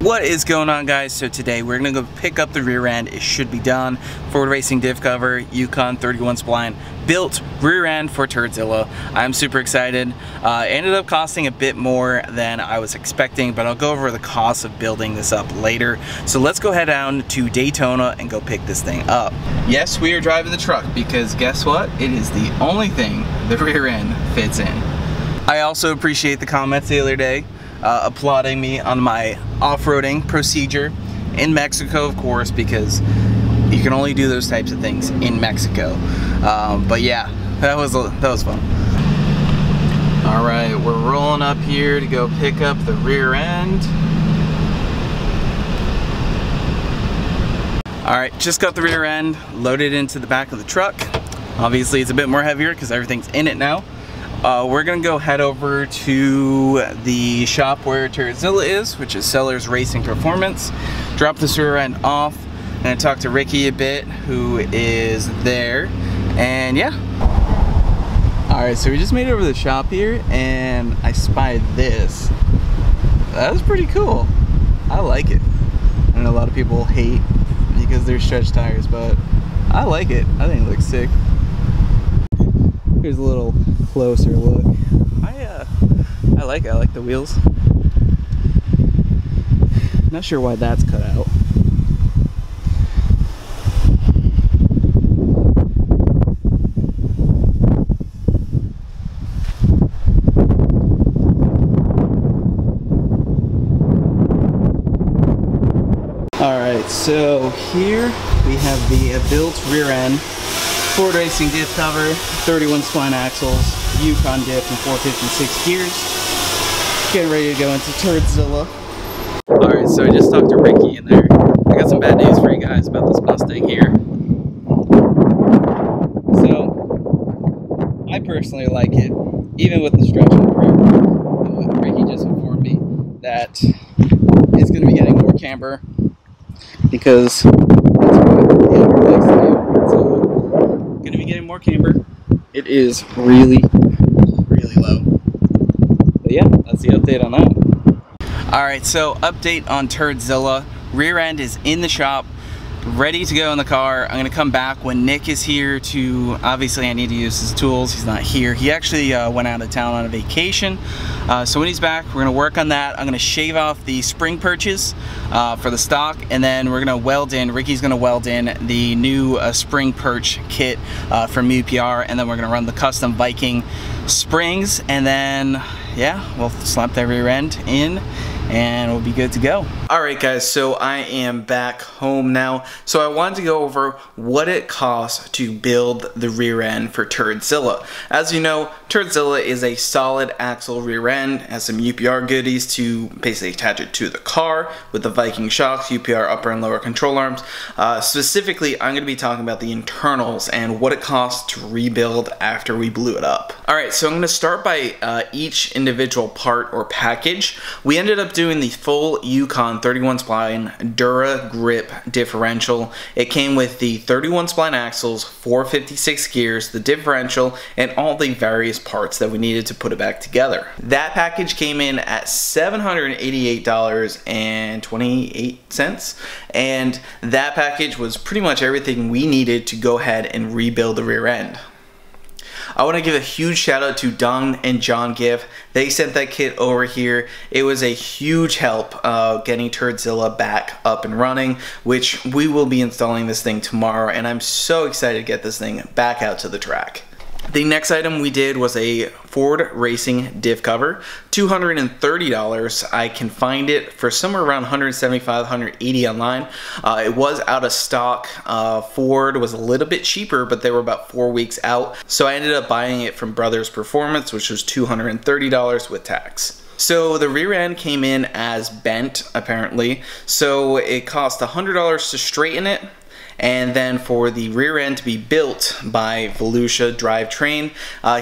What is going on, guys? So today we're gonna go pick up the rear end. It should be done. Ford Racing diff cover, Yukon 31 spline, built rear end for Turdzilla. I'm super excited. It ended up costing a bit more than I was expecting, but I'll go over the cost of building this up later. So let's go head down to Daytona and go pick this thing up. Yes, we are driving the truck because guess what? It is the only thing the rear end fits in. I also appreciate the comments the other day applauding me on my off-roading procedure in Mexico, of course, because you can only do those types of things in Mexico. But yeah, that was fun. All right, we're rolling up here to go pick up the rear end. All right, just got the rear end loaded into the back of the truck. Obviously, it's a bit more heavier because everything's in it now. We're gonna go head over to the shop where Turdzilla is, which is Sellers Racing Performance. Drop this rear end off and talk to Ricky a bit, who is there. And yeah. All right, so we just made it over to the shop here and I spied this. That was pretty cool. I like it. I know a lot of people hate because they're stretch tires, but I like it. I think it looks sick. Here's a little closer look. I like it. I like the wheels. Not sure why that's cut out. Alright, so here we have the built rear end, Ford Racing diff cover, 31 spline axles, Yukon diff, and 456 gears. Getting ready to go into Turdzilla. Alright, so I just talked to Ricky in there. I got some bad news for you guys about this Mustang here. So, I personally like it, even with the stretch in the rear. Ricky just informed me that it's going to be getting more camber because that's what the owner likes to do. So, going to be getting more camber. It is really low. But yeah, that's the update on that. Alright, so update on Turdzilla. Rear end is in the shop, ready to go in the car. I'm going to come back when Nick is here to, obviously I need to use his tools. He's not here. He actually went out of town on a vacation. So when he's back, we're going to work on that. I'm going to shave off the spring perches for the stock, and then we're going to weld in, Ricky's going to weld in the new spring perch kit from UPR, and then we're going to run the custom Viking springs, and then yeah, we'll slap that rear end in and we'll be good to go. Alright guys, so I am back home now. So I wanted to go over what it costs to build the rear end for Turdzilla. As you know, Turdzilla is a solid axle rear end, has some UPR goodies to basically attach it to the car with the Viking shocks, UPR upper and lower control arms. Specifically, I'm going to be talking about the internals and what it costs to rebuild after we blew it up. Alright, so I'm going to start by each individual part or package. We ended up doing the full Yukon 31 spline Dura grip differential. It came with the 31 spline axles, 456 gears, the differential, and all the various parts that we needed to put it back together. That package came in at $788.28, and that package was pretty much everything we needed to go ahead and rebuild the rear end. I want to give a huge shout out to Don and John Giff. They sent that kit over here. It was a huge help getting Turdzilla back up and running, which we will be installing this thing tomorrow, and I'm so excited to get this thing back out to the track. The next item we did was a Ford Racing diff cover, $230. I can find it for somewhere around $175, $180 online. It was out of stock. Ford was a little bit cheaper, but they were about 4 weeks out. So I ended up buying it from Brothers Performance, which was $230 with tax. So the rear end came in as bent, apparently. So it cost $100 to straighten it. And then for the rear end to be built by Volusia Drivetrain,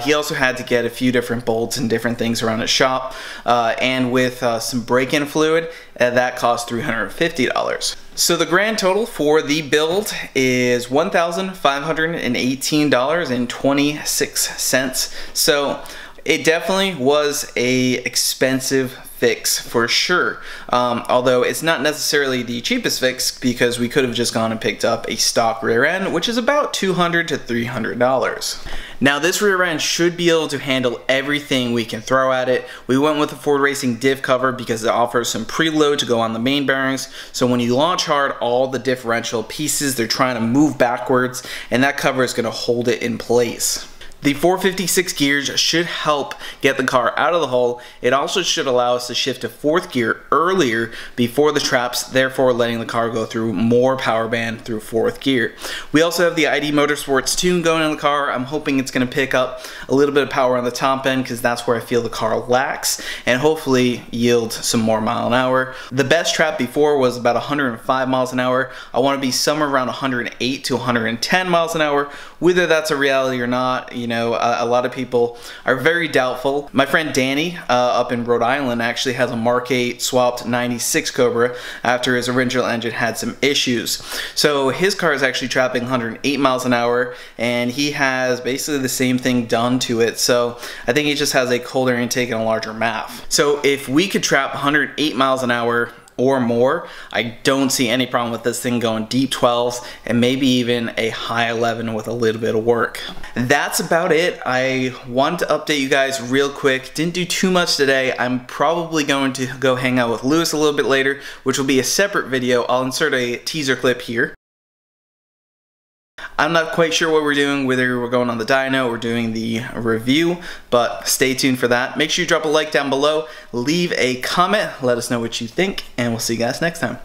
he also had to get a few different bolts and different things around his shop. And with some break-in fluid, that cost $350. So the grand total for the build is $1,518.26. So It definitely was a expensive fix for sure, although it's not necessarily the cheapest fix because we could have just gone and picked up a stock rear end, which is about $200 to $300. Now this rear end should be able to handle everything we can throw at it. We went with the Ford Racing diff cover because it offers some preload to go on the main bearings, so when you launch hard, all the differential pieces, they're trying to move backwards, and that cover is going to hold it in place. The 456 gears should help get the car out of the hole. It also should allow us to shift to 4th gear earlier before the traps, therefore letting the car go through more power band through 4th gear. We also have the ID Motorsports tune going in the car. I'm hoping it's going to pick up a little bit of power on the top end because that's where I feel the car lacks, and hopefully yield some more mile an hour. The best trap before was about 105 miles an hour. I want to be somewhere around 108 to 110 miles an hour. Whether that's a reality or not, you know, a lot of people are very doubtful. My friend Danny up in Rhode Island actually has a Mark 8 swapped 96 Cobra after his original engine had some issues. So his car is actually trapping 108 miles an hour, and he has basically the same thing done to it. So I think he just has a colder intake and a larger MAF. So if we could trap 108 miles an hour or more, I don't see any problem with this thing going deep 12s and maybe even a high 11 with a little bit of work. That's about it. I wanted to update you guys real quick. Didn't do too much today. I'm probably going to go hang out with Lewis a little bit later, which will be a separate video. I'll insert a teaser clip here. I'm not quite sure what we're doing, whether we're going on the dyno or doing the review, but stay tuned for that. Make sure you drop a like down below, leave a comment, let us know what you think, and we'll see you guys next time.